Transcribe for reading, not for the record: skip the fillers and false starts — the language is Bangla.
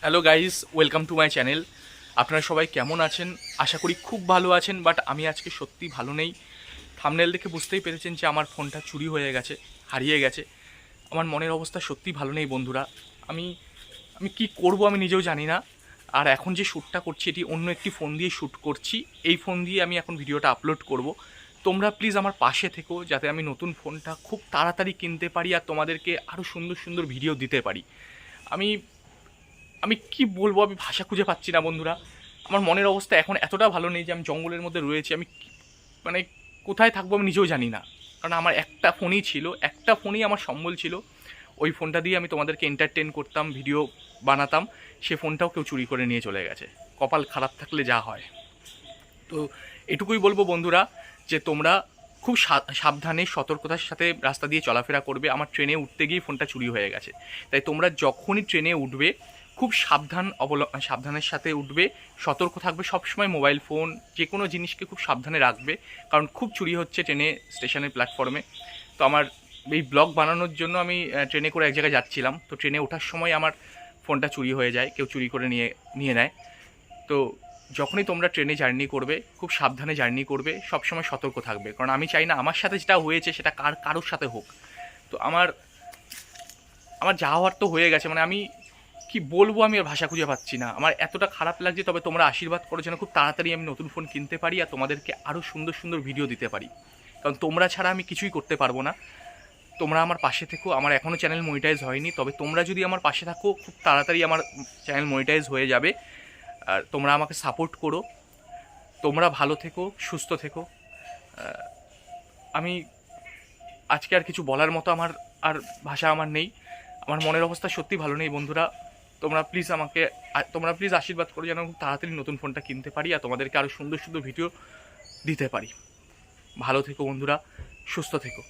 Hello guys, welcome to my channel. আপনারা সবাই কেমন আছেন? আশা করি খুব ভালো আছেন, বাট আমি আজকে সত্যি ভালো নেই। থাম্বনেল দেখে বুঝতেই পেরেছেন যে আমার ফোনটা চুরি হয়ে গেছে, হারিয়ে গেছে। আমার মনের অবস্থা সত্যি ভালো নেই বন্ধুরা। আমি আমি কি করব আমি নিজেও জানি না। আর এখন যে শ্যুটটা করছি এটি অন্য একটি ফোন দিয়ে শ্যুট করছি। এই ফোন দিয়ে আমি এখন ভিডিওটা আপলোড করব। তোমরা প্লিজ আমার পাশে থেকো যাতে আমি নতুন ফোনটা খুব তাড়াতাড়ি কিনতে পারি আর তোমাদেরকে আরও সুন্দর সুন্দর ভিডিও দিতে পারি। আমি আমি কি বলবো, আমি ভাষা খুঁজে পাচ্ছি না বন্ধুরা। আমার মনের অবস্থা এখন এতটা ভালো নেই যে আমি জঙ্গলের মধ্যে রয়েছি। মানে কোথায় থাকবো আমি নিজেও জানি না। কারণ আমার একটা ফোনই ছিল, একটা ফোনই আমার সম্বল ছিল। ওই ফোনটা দিয়ে আমি তোমাদেরকে এন্টারটেন করতাম, ভিডিও বানাতাম। সে ফোনটাও কেউ চুরি করে নিয়ে চলে গেছে। কপাল খারাপ থাকলে যা হয়। তো এটুকুই বলবো বন্ধুরা, যে তোমরা খুব সাবধানে সতর্কতার সাথে রাস্তা দিয়ে চলাফেরা করবে। আমার ট্রেনে উঠতে গিয়ে ফোনটা চুরি হয়ে গেছে। তাই তোমরা যখনই ট্রেনে উঠবে খুব সাবধানের সাথে উঠবে, সতর্ক থাকবে, সবসময় মোবাইল ফোন যে কোনো জিনিসকে খুব সাবধানে রাখবে। কারণ খুব চুরি হচ্ছে ট্রেনে, স্টেশনের প্ল্যাটফর্মে। তো আমার এই ব্লগ বানানোর জন্য আমি ট্রেনে করে এক জায়গায় যাচ্ছিলাম। তো ট্রেনে ওঠার সময় আমার ফোনটা চুরি হয়ে যায়, কেউ চুরি করে নিয়ে নিয়ে নেয়। তো যখনই তোমরা ট্রেনে জার্নি করবে খুব সাবধানে জার্নি করবে, সবসময় সতর্ক থাকবে। কারণ আমি চাই না আমার সাথে যেটা হয়েছে সেটা কারোর সাথে হোক। তো আমার আমার যা হওয়ার তো হয়ে গেছে। মানে আমি কি বলবো, আমি আর ভাষা খুঁজে পাচ্ছি না। আমার এতটা খারাপ লাগছে। তবে তোমরা আশীর্বাদ করো যেন খুব তাড়াতাড়ি আমি নতুন ফোন কিনতে পারি আর তোমাদেরকে আরও সুন্দর সুন্দর ভিডিও দিতে পারি। কারণ তোমরা ছাড়া আমি কিছুই করতে পারবো না। তোমরা আমার পাশে থেকো। আমার এখনও চ্যানেল মনিটাইজ হয়নি, তবে তোমরা যদি আমার পাশে থাকো খুব তাড়াতাড়ি আমার চ্যানেল মনিটাইজ হয়ে যাবে। আর তোমরা আমাকে সাপোর্ট করো। তোমরা ভালো থেকো, সুস্থ থেকো। আমি আজকে আর কিছু বলার মতো আমার আর ভাষা আমার নেই। আমার মনের অবস্থা সত্যি ভালো নেই বন্ধুরা। তোমরা প্লিজ আশীর্বাদ করো যেন খুব তাড়াতাড়ি নতুন ফোনটা কিনতে পারি আর তোমাদেরকে আরও সুন্দর সুন্দর ভিডিও দিতে পারি। ভালো থেকো বন্ধুরা, সুস্থ থেকো।